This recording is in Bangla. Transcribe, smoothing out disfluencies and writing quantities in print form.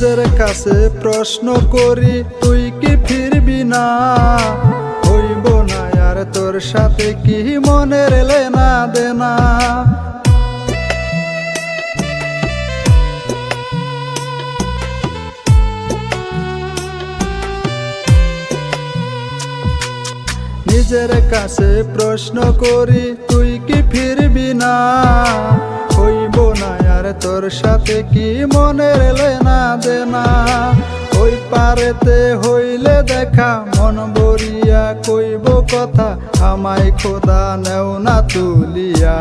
নিজের কাছে প্রশ্ন করি তুই কি ফিরবি না, হইব না আর তোর সাথে কি মনের লেনা দেনা। নিজের কাছে প্রশ্ন করি তুই কি ফিরবি না, হইব না আর তোর সাথে কি মনের লেনা দেনা। ওই পারেতে হইলে দেখা মন বরিয়া কইব কথা, আমায় খোদা নেও না তুলিয়া।